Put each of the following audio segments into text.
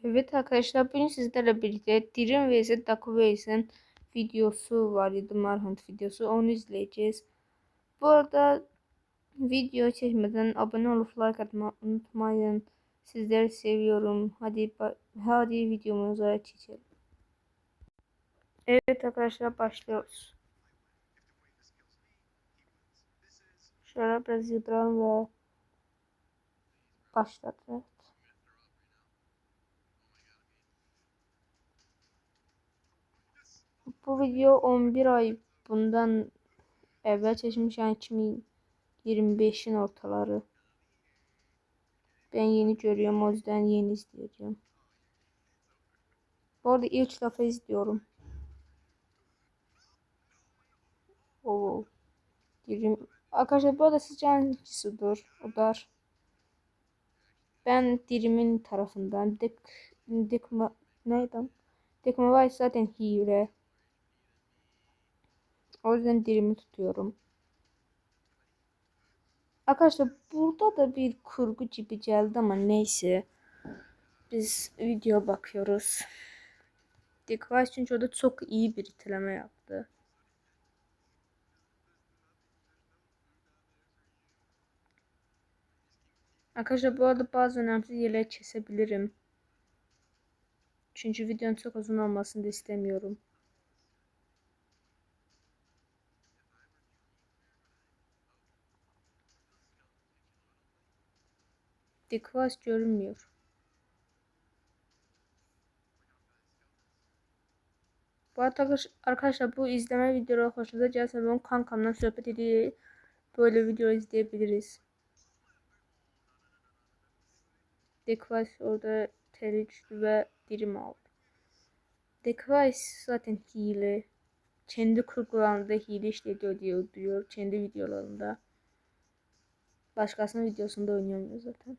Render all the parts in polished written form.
Evet arkadaşlar, bugün sizlerle birlikte Dirim vs Dakuveys'in videosu var idi, Manhunt videosu, onu izleyeceğiz. Bu arada video çekmeden abone olup like atmayı unutmayın. Sizleri seviyorum. Hadi videomuza geçelim. Evet arkadaşlar, başlıyoruz. Şöyle biraz yıldıralım ve başladı. Bu video 11 ay bundan evvel çekilmiş, yani 2025'in ortaları. Ben yeni görüyorum, o yüzden yeni izleyeceğim. Bu arada ilk defa izliyorum. O dirim. Arkadaşlar bu arada sizce hangisidir? O da ben dirimin tarafından. Neydi? Dekma zaten hile. O yüzden dirimi tutuyorum. Arkadaşlar burada da bir kurgu gibi geldi ama neyse. Biz video bakıyoruz. Dekma çünkü o da çok iyi bir itileme yaptı. Arkadaşlar bu arada bazı önemsiz yerleri kesebilirim. Çünkü videonun çok uzun olmasını da istemiyorum. Dekvas görünmüyor. Bu arada arkadaşlar, bu izleme videoları hoşunuza gelse ben kankamla sohbet edip böyle video izleyebiliriz. Dekvas orada teri düştü ve dirim aldı. Dekvas zaten hile. Kendi kurgularında hile işlediyor diyor kendi videolarında. Başkasının videosunda oynayamıyor zaten.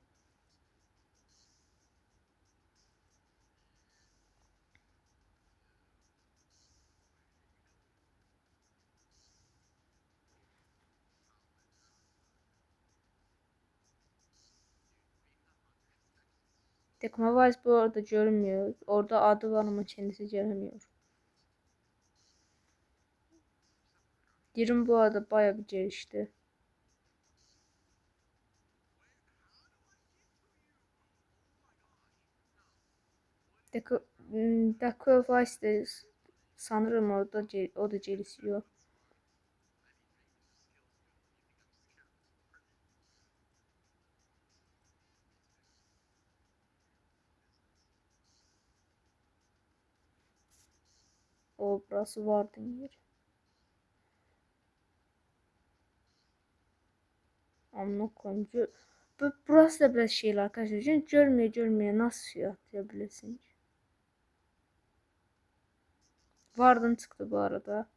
Dekvas bu arada görünmüyor. Orada adı var ama kendisi görünmüyor. Dirim bu arada bayağı bir gelişti. Dakika Vice'de sanırım o da gelişiyor. O burası vardı yer. Amına koyayım. Burası da biraz şeyler arkadaşlar. Çünkü görmeye nasıl şey atlayabilirsin? Vardın çıktı bu arada.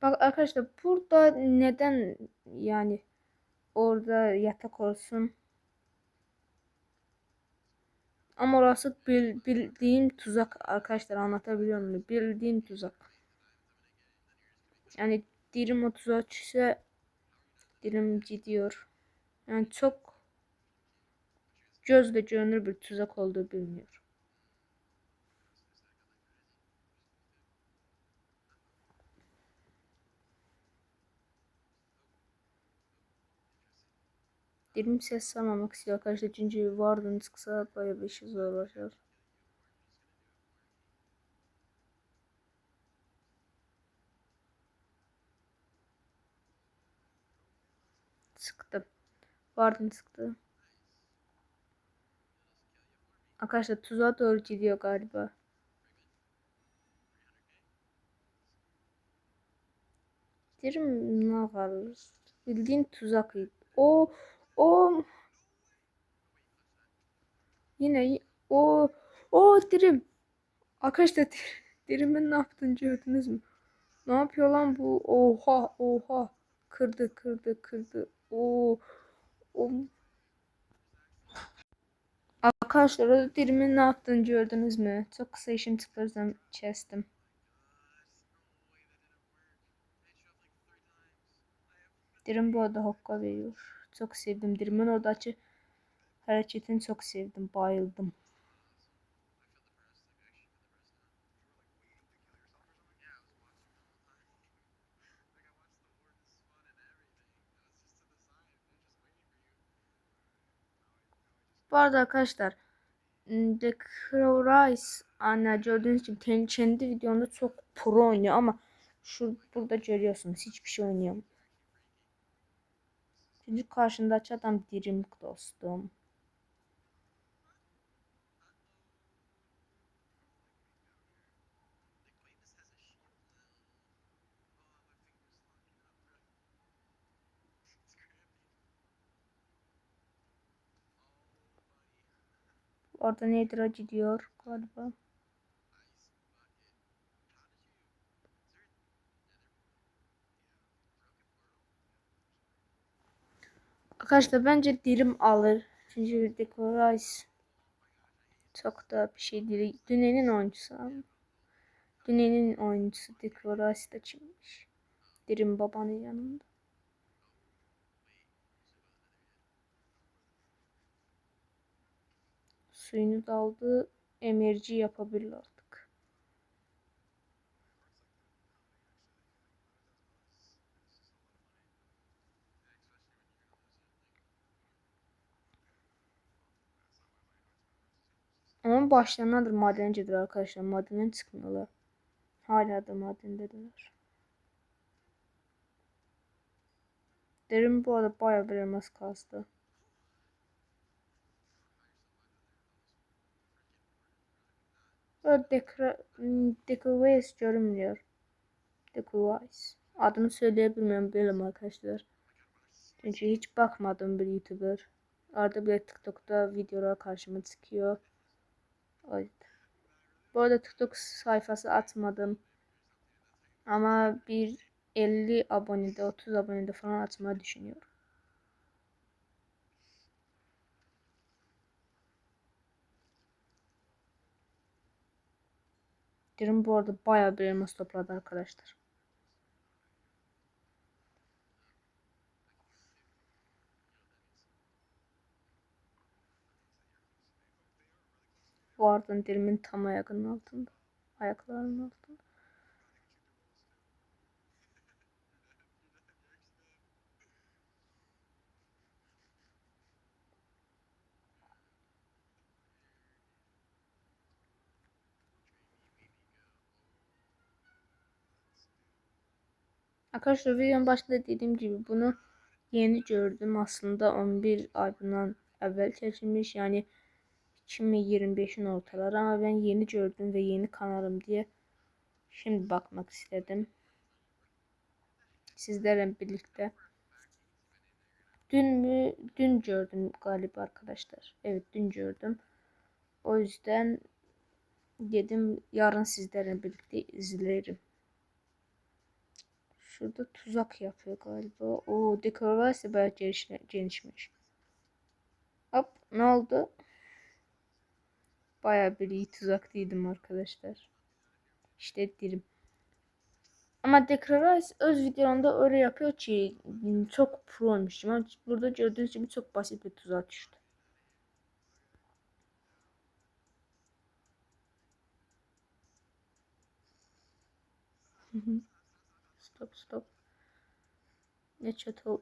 Bak arkadaşlar, burada neden yani orada yatak olsun? Ama orası bildiğim tuzak arkadaşlar, anlatabiliyor muyum? Bildiğim tuzak. Yani dilim o tuzağa düşse dilim gidiyor. Yani çok gözle görünür bir tuzak olduğu biliniyor. Dilim ses salmamak istiyor arkadaşlar, çünkü Warden çıksa bayağı bir şey zor olacak. Sıktı. Warden sıktı. Arkadaşlar tuzağa doğru gidiyor galiba. Dilim ne var? Bildiğin tuzak. O yine o o dirim. Arkadaşlar dirimin ne yaptığını gördünüz mü? Ne yapıyor lan bu? Oha. Kırdı. O. Arkadaşlar o dirimin ne yaptığını gördünüz mü? Çok kısa işim çıkarsam kestim. Dirim bu arada hokka veriyor. Çok sevdim Dirim'in oradaki hareketini çok sevdim. Bayıldım. Bu arada arkadaşlar The Crow Rise anne gördüğünüz gibi kendi videomda çok pro oynuyor ama burada görüyorsunuz hiçbir şey oynayamıyor. Çünkü karşındaki adam Dirim dostum. Orada Nedir'a gidiyor galiba. Arkadaşlar bence Dirim alır. Çünkü The Crow Rise çok da bir şey değil. Dünyanın oyuncusu abi. Dünyanın oyuncusu The Crow Rise da kimmiş? Dirim babanın yanında. Suyunu daldı. Emerci yapabilir artık. Ama başlarındadır madencidir arkadaşlar. Madenden çıkmıyorlar. Hala da madendedirler. Derin bu arada bayağı bir elmas kastı. Böyle Decorace görünmüyor. Decorace. Adını söyleyebilmiyorum benim arkadaşlar. Çünkü hiç bakmadım bir YouTuber. Arada bir TikTok'ta videolar karşıma çıkıyor. O yüzden. Bu arada TikTok sayfası atmadım. Ama bir 50 abonede 30 abonede falan atmayı düşünüyorum. Derim bu arada bayağı bir elmas topladı arkadaşlar. Bu arada derimin tam ayakının altında. Ayaklarının altında. Arkadaşlar videonun başında dediğim gibi bunu yeni gördüm. Aslında 11 ay bundan evvel çekilmiş. Yani 2025'in ortaları ama ben yeni gördüm ve yeni kanalım diye şimdi bakmak istedim. Sizlerle birlikte. Dün gördüm galiba arkadaşlar. Evet dün gördüm. O yüzden dedim yarın sizlerle birlikte izlerim. Şurada tuzak yapıyor galiba. O dekorasyon bayağı gelişmiş. Hop ne oldu? Bayağı bir iyi tuzak değildim arkadaşlar. İşte derim. Ama Dekraraz öz videolarında öyle yapıyor ki çok proymuş. Ama burada gördüğünüz gibi çok basit bir tuzak düştü. Stop stop. Ne çatı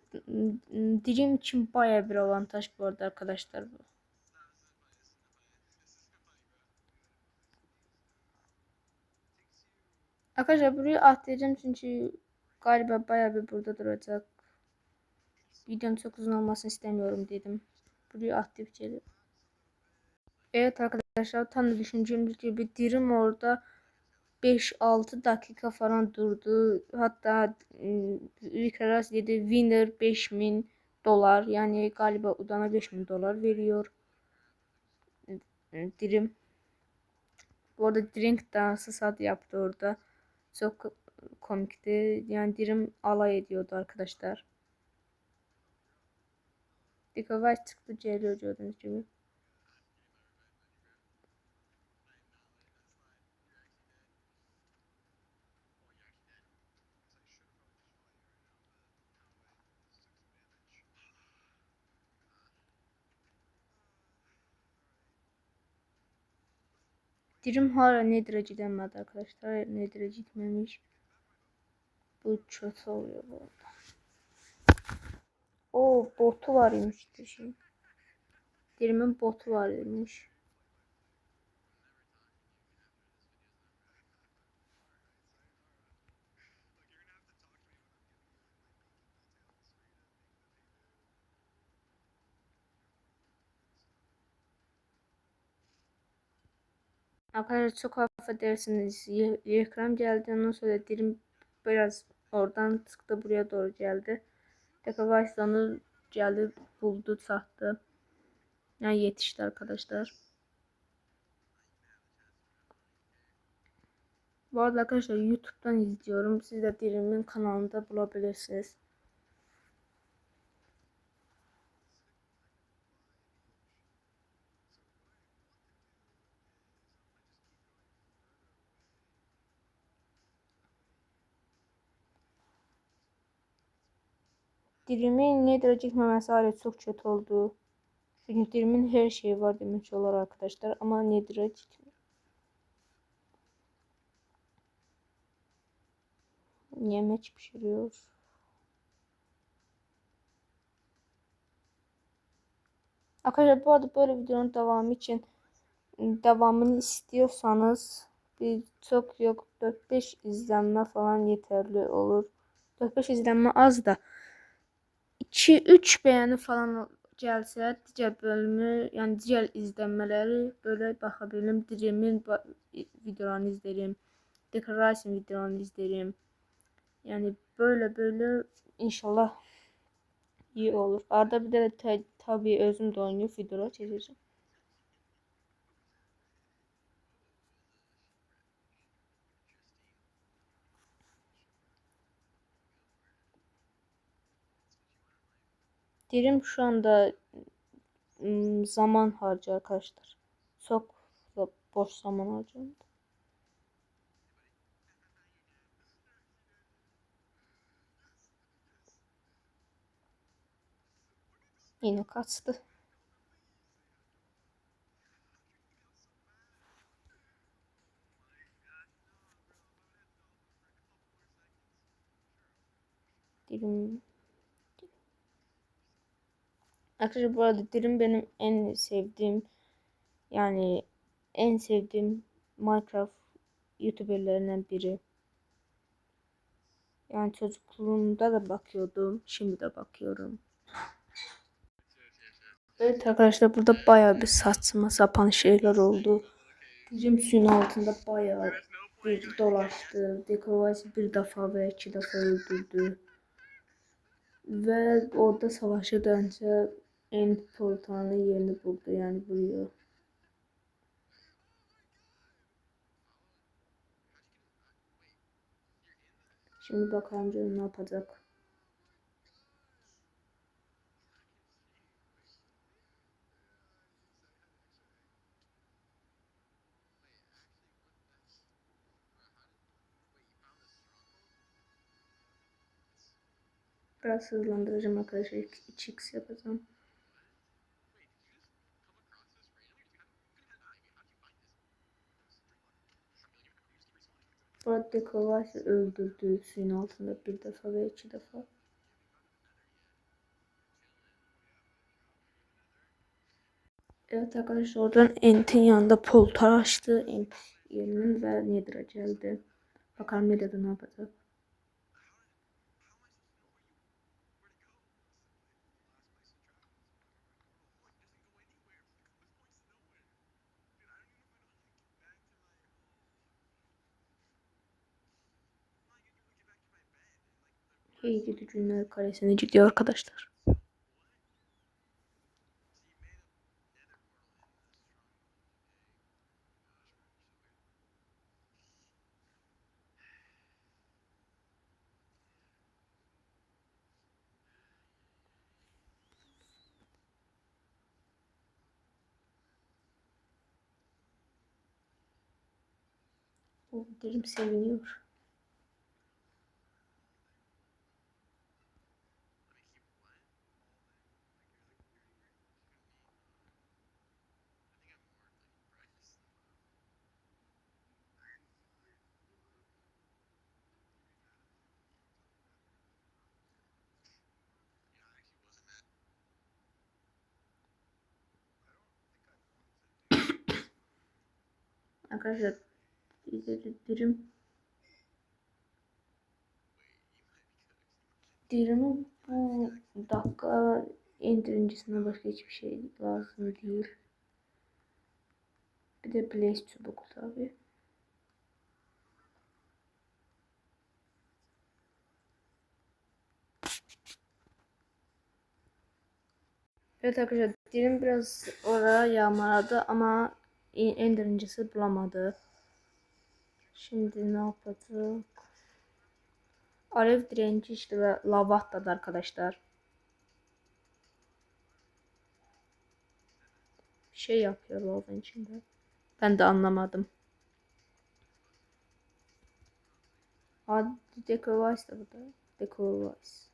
Dirim için bayağı bir avantaj bu arada arkadaşlar bu. Arkadaşlar burayı atlayacağım çünkü galiba bayağı bir burada duracak. Videonun çok uzun olmasını istemiyorum dedim. Burayı atlayıp geliyorum. Evet arkadaşlar tam da düşündüğümüz gibi Dirim orada 5-6 dakika falan durdu. Hatta Vikaras dedi winner 5000 dolar yani galiba Udana 5000 dolar veriyor. Dirim. Bu arada drink dansı sad yaptı orada. Çok komikti. Yani Dirim alay ediyordu arkadaşlar. Dikkat çıktı geliyor gördüğünüz gibi. Dirim hala Nether'a gidemedi arkadaşlar. Nether'a gitmemiş. Bu kötü oluyor bu arada. O botu var imiş şey. Dirimin botu var imiş. Arkadaşlar çok affedersiniz. Ekran geldi. Ondan sonra dilim biraz oradan çıktı buraya doğru geldi. Tekrar onu geldi buldu sattı. Yani yetişti arkadaşlar. Bu arada arkadaşlar YouTube'dan izliyorum. Siz de dilimin kanalında bulabilirsiniz. Dilimin nedir çekmemesi hala çok kötü oldu. Çünkü dilimin her şeyi var demek olur arkadaşlar. Ama nedir çekmiyor. Yemek pişiriyor. Arkadaşlar bu arada böyle videonun devamı için devamını istiyorsanız bir çok yok 4-5 izlenme falan yeterli olur. 4-5 izlenme az da 2-3 beğeni falan gelse diğer bölümü yani diğer izlenmeleri böyle bakabilirim. Dream'in videolarını izlerim. Decoration videolarını izlerim. Yani böyle inşallah iyi olur. Arada bir de tabii özüm de oynayıp videolar çekeceğim. Dirim şu anda zaman harcıyor arkadaşlar. Çok boş zaman harcıyor. Yine kaçtı. Dilim. Arkadaşlar bu arada dilim benim en sevdiğim yani en sevdiğim Minecraft YouTuber'lerinden biri. Yani çocukluğumda da bakıyordum. Şimdi de bakıyorum. Evet arkadaşlar burada bayağı bir saçma sapan şeyler oldu. Bizim suyun altında bayağı bir dolaştı. Dekoravasi bir defa ve iki defa öldürdü. Ve orada savaşırdanca en portalının yerini buldu yani buraya. Şimdi bakalım canım ne yapacak. Biraz hızlandıracağım arkadaşlar. 2x yapacağım. Burada Dekoravasi öldürdü suyun altında bir defa ve iki defa. Evet arkadaşlar oradan Ent'in yanında poltar açtı. Ent yerinin ve Nether'a geldi. Bakalım Nether'da ne yapacak. İyi gidi günler karesine gidiyor arkadaşlar. O derim seviniyor. Arkadaşlar dirim dirimi bu dakika indirincisine başka hiçbir şey lazım değil. Bir de Blaze çubuğu tabi. Evet arkadaşlar dilim biraz oraya yağmaladı ama endirincisi bulamadı. Şimdi ne yapacak? Alev direnci işte ve lava atladı arkadaşlar. Bir şey yapıyor lavanın içinde. Ben de anlamadım. Hadi Decovice da burada. Decovice.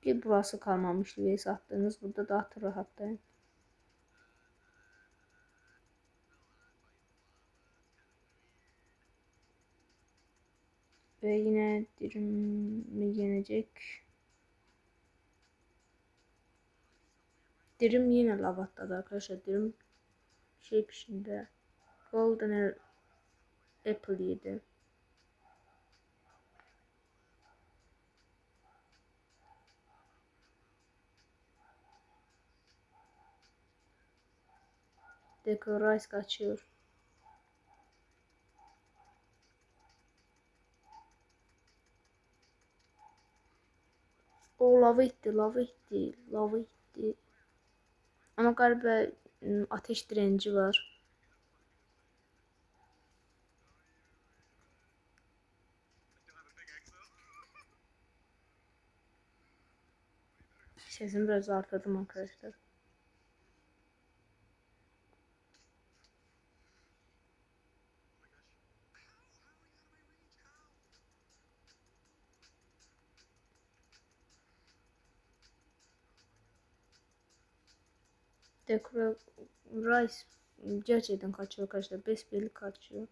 Bir burası kalmamıştı ve sattığınız. Burada daha rahattayım. Ve yine dirimi yenecek. Dirim yine lavattadı arkadaşlar. Dirim şey peşinde. Golden Apple yedi. Decorize kaçıyor. O lava itti, lava itti, lava itti. Ama galiba ateş direnci var. Sesimi biraz artırdım arkadaşlar. Decorize gerçekten kaçıyor arkadaşlar. Besbelli kaçıyor.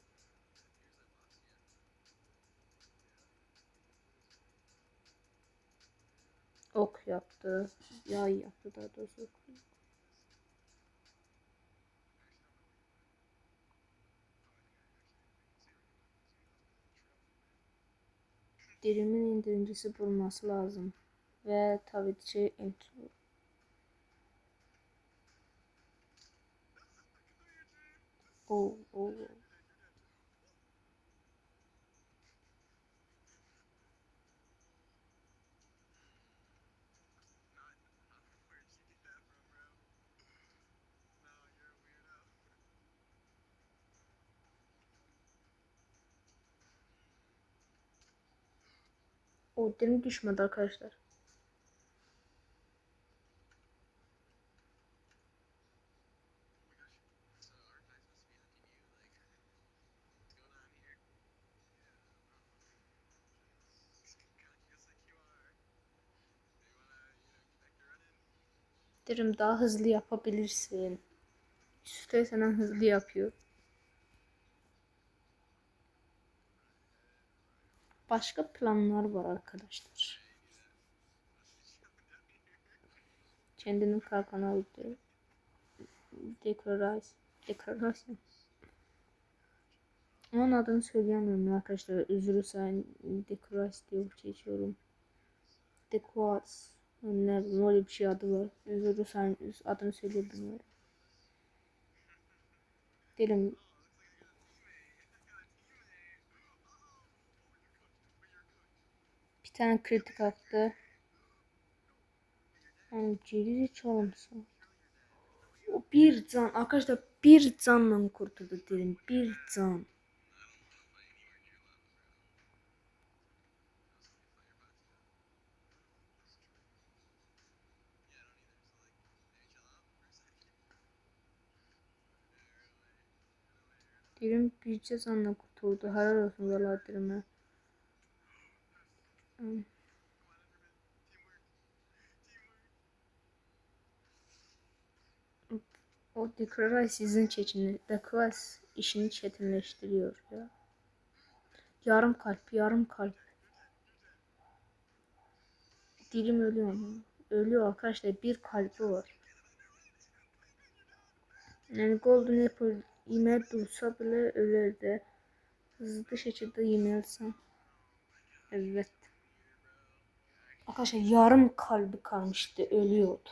Ok yaptı. Yay yaptı daha doğrusu. Dilimin indirincisi bulması lazım. Ve tabii ki intro. Oh, oh. O dilim düşmedi arkadaşlar. Derim daha hızlı yapabilirsin. Üstte sana hızlı yapıyor. Başka planlar var arkadaşlar. Kendinin kalkanı aldı. Dekorasyon. Onun adını söyleyemiyorum arkadaşlar. Özür sen dekorasyon diye geçiyorum. Dekoras. Ne bileyim öyle bir şey adı var. Özür sen adını söyleyebilmiyorum. Dilim bir tane kritik attı. Yani geri çalımsın. O bir can arkadaşlar bir canla kurtuldu dedim. Bir can. Dedim bir canla kurtuldu. Helal olsun valla derime. O Dekra sizin çeçini. Dekra işini çetinleştiriyor ya. Yarım kalp, yarım kalp. Dilim ölüyor mu? Ölüyor arkadaşlar. Bir kalbi var. Yani Golden Apple yemeğe dursa bile öler de. Hızlı şekilde yemeliysen. Evet. Arkadaşlar yarım kalbi kalmıştı. Ölüyordu.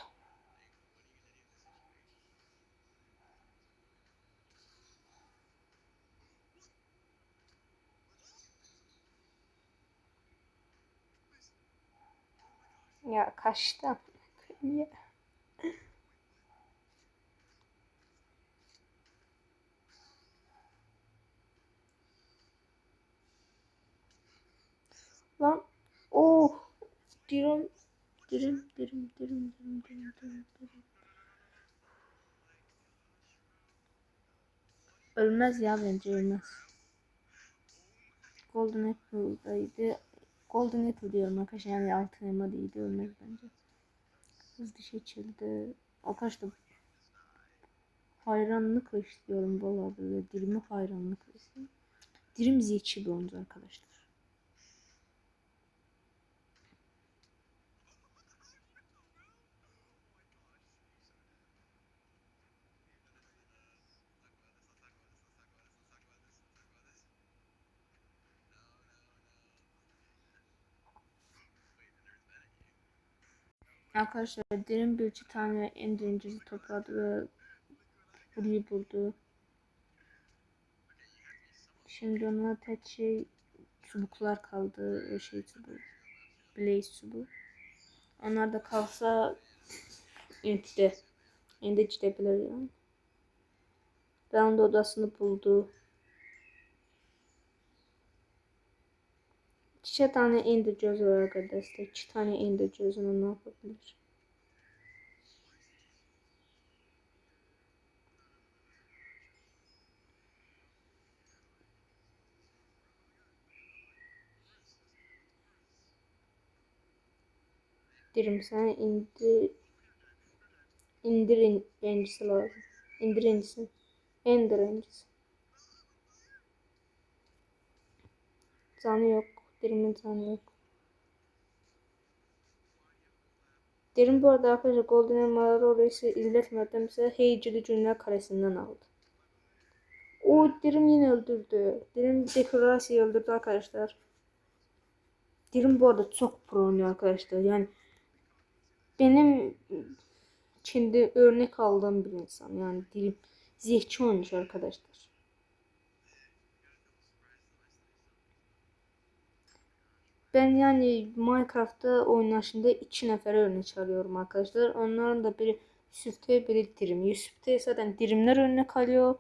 Ya kaçtı. Lan. Oh. Dirim. Dirim. Ölmez ya, bence ölmez. Golden Apple'daydı. Golden Apple diyorum arkadaşlar, yani altın elma değildi, ölmez bence. Hızlı şekilde. Arkadaşlar hayranlıkla istiyorum bu arada. Dirimi hayranlıkla istiyorum. Dirim zeki bir oyuncu arkadaşlar. Arkadaşlar Dirim bir tane en birincisi topladı ve burayı buldu. Şimdi ona tek şey çubuklar kaldı. O şey çubuğu. Blaze çubuğu. Onlar da kalsa enti. Enti gidebilir yani. Round odasını buldu. İki tane ender göz var arkadaşlar. İki tane ender gözünü ne yapabilir? Dirim sana indir incisi lazım. İndir incisi. Ender incisi. Canı yok. Dirimin canı yok. Derin bu arada arkadaşlar Golden Elmaları oraya izletmedim size. Heycili Günler karesinden aldı. O Dirim yine öldürdü. Dirim dekorasıyı öldürdü arkadaşlar. Dirim bu arada çok pro oynuyor arkadaşlar. Yani benim şimdi örnek aldığım bir insan. Yani Dirim zeki oyuncu arkadaşlar. Ben yani Minecraft'ta oynayışında 2 nefere örnek alıyorum arkadaşlar. Onların da biri Yusuf'ta, biri Dirim. Yusuf'ta zaten Dirimler örnek alıyor.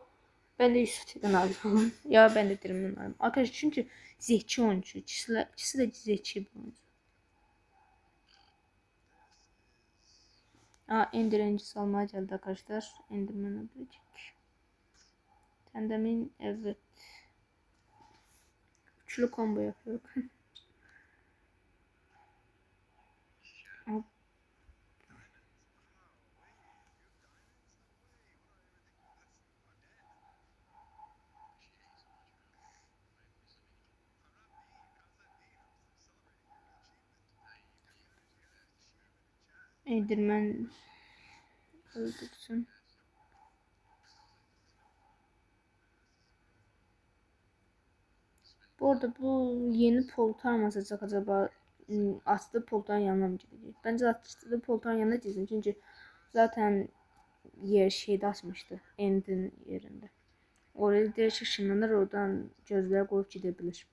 Ben de Yusuf'tan alıyorum. Ya ben de Dirim'den alıyorum. Arkadaşlar çünkü zeki oyuncu. İkisi de zeki bir oyuncu. Ender öncesi almaya geldi arkadaşlar. Enderman öldürecek. Tendemin evet. Üçlü combo yapıyor. Enderman öldürsün. Bu arada bu yeni poltar mı atacak acaba? Aslı poltarın yanına mı gidecek? Bence aslı poltarın yanına gitsin. Çünkü zaten yer şeyde açmıştı. End'in yerinde. Oraya direkt ışınlanır, oradan gözler koyup gidebilir.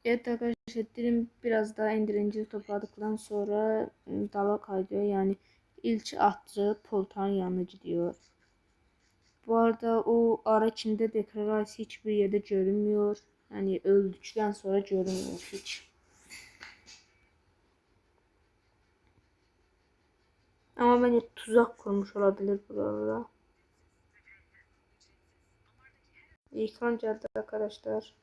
Evet arkadaşlar dilim biraz daha endirincili topladıktan sonra dala kaydıyor. Yani ilk attığı poltarın yanına gidiyor. Bu arada o ara içinde deklarasyon hiçbir yerde görünmüyor. Yani öldükten sonra görünmüyor hiç. Ama bence tuzak kurmuş olabilir burada. İlkan geldi arkadaşlar.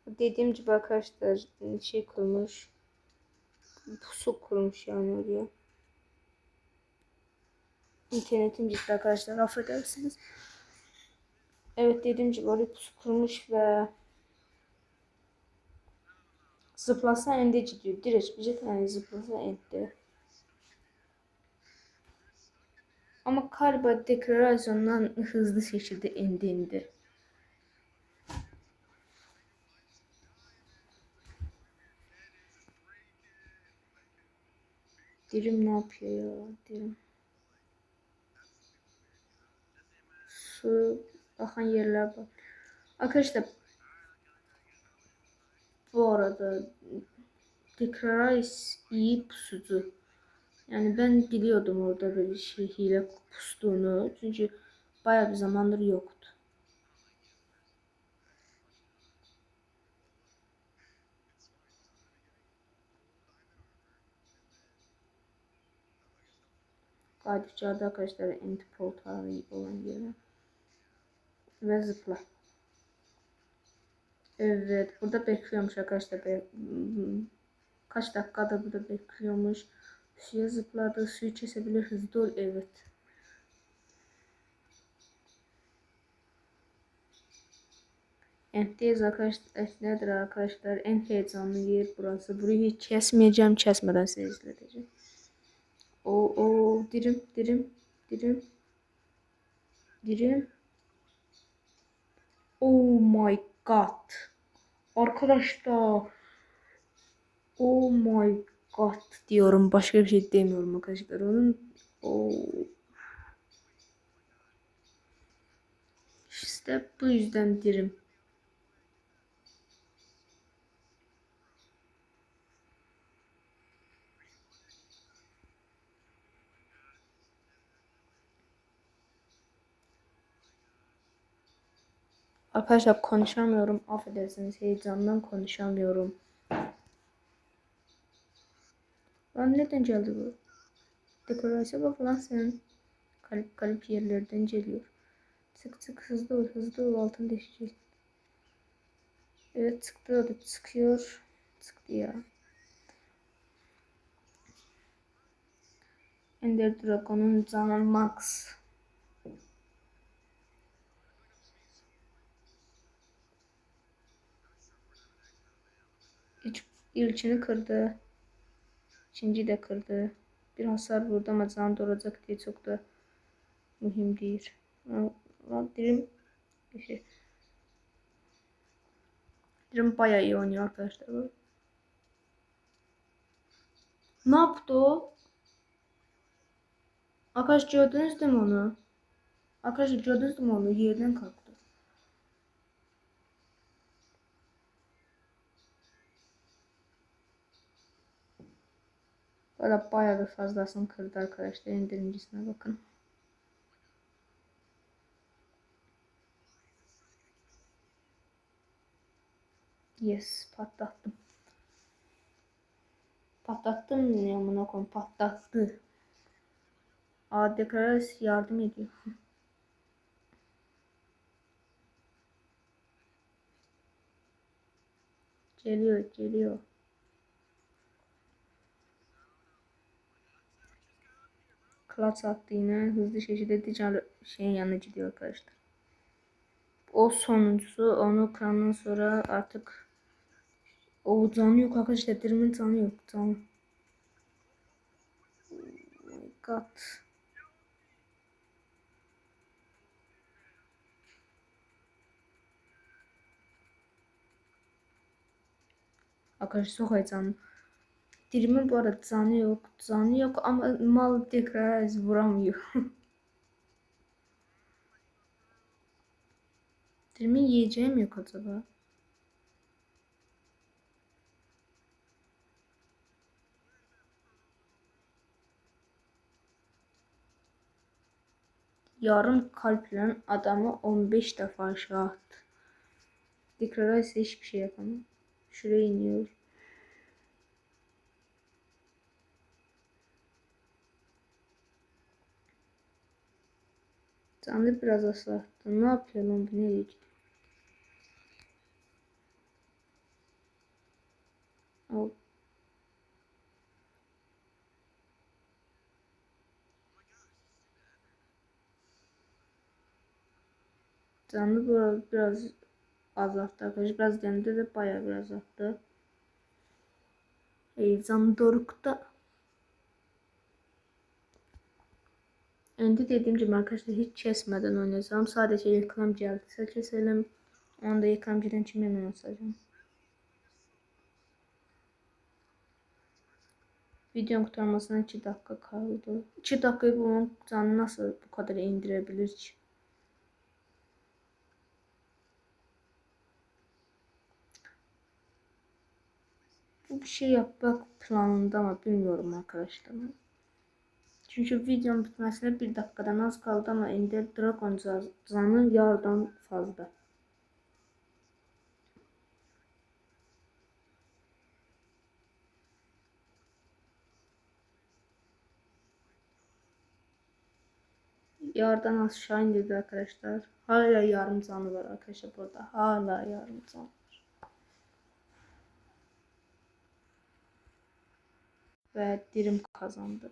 Dediğim gibi arkadaşlar şey kurmuş. Pusu kurmuş yani oraya. İnternetim gitti arkadaşlar, affedersiniz. Evet dediğim gibi oraya pusu kurmuş ve Zıplasa ende gidiyor. Direkt bir tane zıplasa ende. Ama galiba deklarasyondan hızlı şekilde indi. Dirim ne yapıyor ya? Dirim. Su akan yerler var. Arkadaşlar bu arada Declaris iyi pusucu. Yani ben biliyordum orada böyle şey hile pustuğunu. Çünkü bayağı bir zamandır yoktu. Kadifçada arkadaşlar antipol tarihi olan yere. Ve zıpla. Evet burada bekliyormuş arkadaşlar. Kaç dakikada burada bekliyormuş. Suya zıpladı. Suyu kesebilir. Hızlı ol. Evet. Entdeyiz arkadaşlar. Nedir arkadaşlar? En heyecanlı yer burası. Burayı hiç kesmeyeceğim. Kesmeden size izleteceğim. O dirim. Oh my god. Arkadaşlar. Oh my god diyorum. Başka bir şey demiyorum arkadaşlar. Onun o işte bu yüzden dirim. Arkadaşlar konuşamıyorum. Affedersiniz heyecandan konuşamıyorum. Lan neden geldi bu? Dekorasyon bak lan sen. Kalp yerlerden geliyor. Sık hızlı ol altın değişecek. Evet çıktı o da çıkıyor. Çıktı ya. Ender Dragon'un canı max. İlkini kırdı. İkinci de kırdı. Bir hasar vurdu ama can olacak diye çok da mühim değil. Dirim bir şey. Dirim bayağı iyi oynuyor arkadaşlar. Ne yaptı o? Arkadaş gördünüz değil mi onu? Arkadaşlar gördünüz mü onu? Yerden kalktı. Böyle bayağı bir fazlasını kırdı arkadaşlar. İndirimcisine bakın. Yes patlattım. Patlattım ne amına koyayım patlattı. Adekaras yardım ediyor. Geliyor. Klat attı yine. Hızlı şekilde ticari şeyin yanına gidiyor arkadaşlar. O sonuncusu onu kırandan sonra artık o canı yok arkadaşlar. Dirimin canı yok. Canı. Oh my god. Arkadaşlar çok heyecanlı. Dilimin bu arada canı yok. Canı yok ama mal tekrar vuramıyor. Dilimin yiyeceğim yok acaba. Yarım kalple adamı 15 defa aşağı attı. Tekrar ise hiçbir şey yapamam. Şuraya iniyor. Canlı biraz azalttı. Ne yapıyor lan bu nereye gidiyor? Al. Canlı biraz azalttı arkadaşlar. Biraz demde de bayağı biraz azalttı. Zandoruk'ta. İndi dediğim gibi arkadaşlar hiç kesmeden oynayacağım. Sadece reklam geldiyse keselim. Onu da reklam gelen kimi hemen asacağım. Videonun kurtarmasına 2 dakika kaldı. 2 dakikayı bunun canı nasıl bu kadar indirebilir ki? Bu bir şey yapmak planında ama bilmiyorum arkadaşlar. Çünkü videonun bitmesine 1 dakikadan az kaldı ama indi Dragon canı yarıdan fazla. Yardan aşağı indirdi arkadaşlar. Hala yarım canı var arkadaşlar burada. Hala yarım can. Ve dirim kazandı.